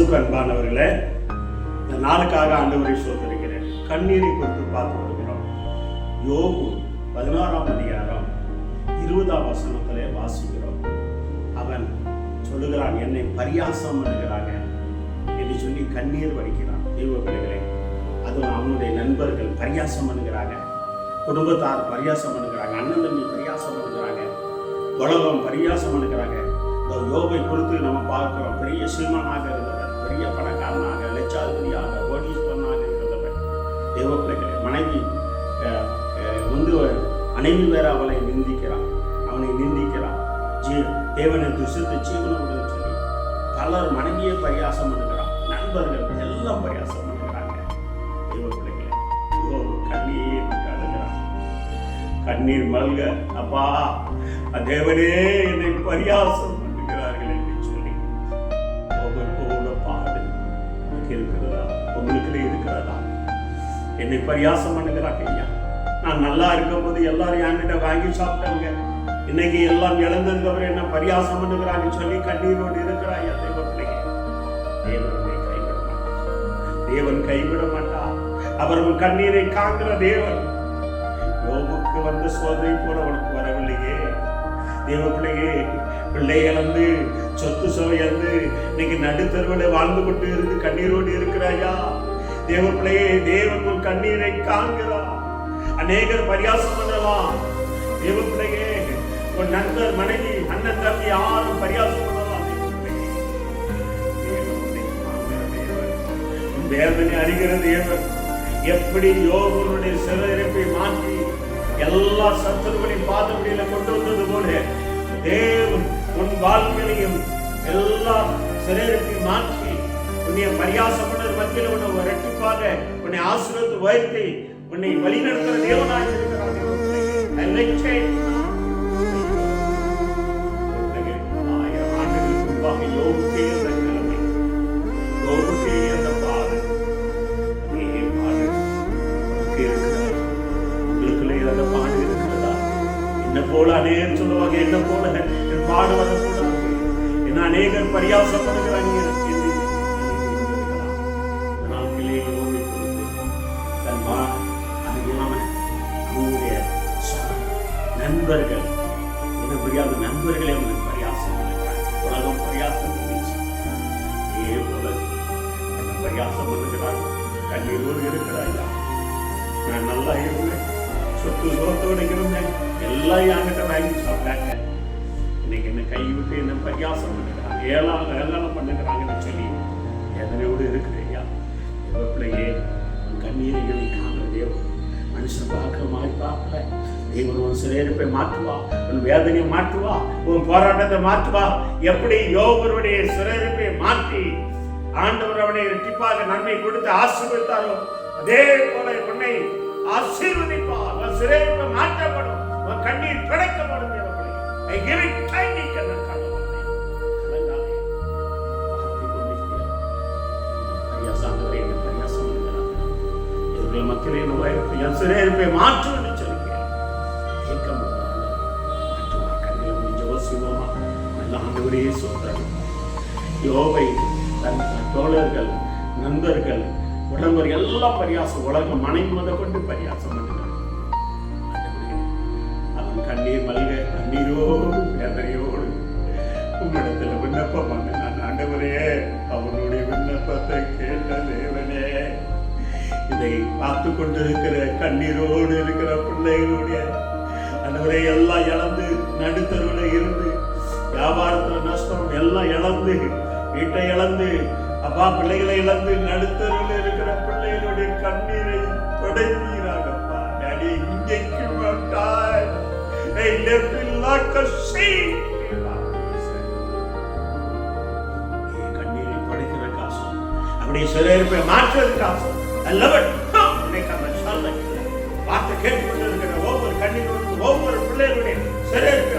கிறிஸ்துவுக்கு அன்பானவர்களே, இந்த நாளுக்காக ஆண்டவரை சோதரிக்கிறேன். கண்ணீரை குறித்து பார்த்து வருகிறோம். யோபு 16ஆம் அதிகாரம் 20ஆம் வசனத்திலே வாசிக்கிறோம். அவன் சொல்லுகிறான், என்னை பரியாசம் பண்ணுகிறாங்க என்று சொல்லி கண்ணீர் வடிக்கிறான். தெய்வ பிள்ளைகளே, அதுவும் அவனுடைய நண்பர்கள் பரியாசம் பண்ணுகிறாங்க, குடும்பத்தார் பரியாசம் பண்ணுகிறாங்க, அண்ணன் தம்பி பரியாசம் பண்ணுகிறாங்க, உலகம் பரியாசம் பண்ணுகிறாங்க. யோபை குறித்து நம்ம பார்க்கிறோம். பெரிய சீமானாக இருந்தவர், பெரிய பணக்காரனாக, லட்சாதிபதியாக, கோடீஸ்வரனாக இருந்தவர். தெய்வ பிள்ளைகளே, மனைவி வேற அவளை நிந்திக்கிறான், அவனை நிந்திக்கிறான். தேவனை துசித்து ஜீவனோடு சொல்லி பலர் மனைவியை பரியாசம் பண்ணுகிறான், நண்பர்கள் எல்லாம் பரியாசம் பண்ணுகிறாங்க. தெய்வ பிள்ளைகளே, கண்ணீர் கழுகிறான், கண்ணீர் மல்க, அப்பா தேவனே என்னை பரியாசம் பண்ணுகிறார்கள் என்று சொல்லி ஒவ்வொரு பாடு இருக்கிறதா, உங்களுக்கு இருக்கிறதா? என்னை பரியாசம் பண்ணுகிறாங்க. ஐயா, நான் நல்லா இருக்கும் போது எல்லாரும் என்கிட்ட வாங்கி சாப்பிட்டாங்க, இன்னைக்கு எல்லாம் இழந்ததுக்கப்புறம் என்ன பரியாசம் பண்ணுகிறான்னு சொல்லி கண்ணீரோடு இருக்கிறாயா? தெய்வ பிள்ளைங்க, தேவன் கைவிட மாட்டார். அவர்கள் கண்ணீரை காண்கிற தேவன். யோபுக்கு வந்த சோதனை போல அவனுக்கு வரவில்லையே. தேவ பிள்ளையே, பிள்ளை இழந்து சொத்து இழந்து இன்னைக்கு நடுத்தருவில் வாழ்ந்து கொண்டு இருந்து கண்ணீரோடு இருக்கிறாயா? தேவ பிள்ளையே, தேவன் உன் கண்ணீரை காண்கிறார். அநேகர் பரியாசம் பண்ணலாம். தேவ பிள்ளையே, உன் நண்பர், மனைவி, அண்ணன், தம்பி யாரும் பரியாசம் பண்ணலாம். வேதனை அறிகிற தேவன் எப்படி யோபுடைய சிறையிருப்பை மாற்றி எல்லா சத்துருக்களையும் பாதபடியில கொண்டு வந்தது போல தேவன் உன் வாழ்க்கையிலையும் எல்லா சிறையிருப்பை மாற்றி உன்னை பரியாசம் பண்ண மத்தியில் உன்னை இரட்டிப்பாக உன்னை ஆசீர்வதித்து உயர்த்தி உன்னை வழிநடத்துகிற தேவனாக இருக்கிறார். என்ன போல அநேகர் சொல்லுவாங்க, என்ன போல என் பாடு வரக்கூடாது, என்ன அநேகர் பரியாசம் பண்ணுகிறாங்க. நண்பர்கள் என்ன புரியாத நண்பர்களே அவனுக்கு பரியாசம் பண்ணுகிறாங்க. உலகம் பரியாசம் பண்ணிச்சு, இதே போல என்ன பரியாசம் பண்ணுகிறாங்க. கண்ணீரோடு இருக்கிறாயா? நான் நல்லா இருந்தேன், சொத்து சோத்தோடு இருந்தேன், எல்லாம் என்கிட்ட வாங்கி சாப்பிட்டாங்க, இன்னைக்கு என்ன கைவிட்டு என்ன பரியாசம் பண்ணுறாங்க, ஏளனம் பண்ணுகிறாங்கன்னு சொல்லி எதனையோடு இருக்கிறையா? பிள்ளையே, கண்ணீரை காண்கிற தேவன் மனுஷன் பார்க்கிற மாதிரி பார்க்கல. தேவன் உன் சிறையிருப்பை மாற்றுவா, உன் வேதனையை மாற்றுவா, உன் போராட்டத்தை மாற்றுவா. எப்படி யோபுடைய சிறையிருப்பை மாற்றி ஆண்டவர் அவனை இரட்டிப்பாக நன்மை கொடுத்து ஆசீர்வதித்தாரோ, அதே போல உன்னை ஆசீர்வதிப்பார். உன் சிறையிருப்பை மாற்றப்படும், உன் கண்ணீர் கிடைக்கப்படும். மக்களே, என் சிறையிருப்பை மாற்று என்று சொல்லுகிறேன். ஏக்கம் மாற்றுவார். கண்ணில் முடிஞ்ச யோசிவோமா? நல்ல ஆண்டவரே சொல்றாரு. யோபை தன் தோழர்கள், நண்பர்கள், உடம்பர் எல்லாம் பரியாசம், உலகம் மனைவி கொண்டு பரியாசம் பண்ணுகிறார். அவன் கண்ணீர் மல்க, கண்ணீரோடு வேதனையோடு உம்மிடத்தில் விண்ணப்பம் பண்ணினான். ஆண்டவரே, அவனுடைய விண்ணப்பத்தை கேட்ட தேவனே, இதை பார்த்து கொண்டிருக்கிற கண்ணீரோடு இருக்கிற பிள்ளைகளுடைய ஆண்டவரே, எல்லாம் இழந்து நடுத்தருவில் இருந்து வியாபாரத்துல நஷ்டம் எல்லாம் இழந்து, வீட்டை இழந்து, அப்பா பிள்ளைகளை இழந்து நடுத்தருவில் இருக்கிற பிள்ளைகளுடைய கண்ணீரை துடைப்பீராகப்பா. டாடி, இங்கேக்கு மாட்டாய். கண்ணீரை துடைக்கிற காசம், அப்படியே சிறையிருப்பை மாற்றுறது காசம். வார்த்தை கேட்டுக்கொண்டிருக்கிற ஒவ்வொரு கண்ணீரோடு ஒவ்வொரு பிள்ளைகளுடைய சிறையிருப்பை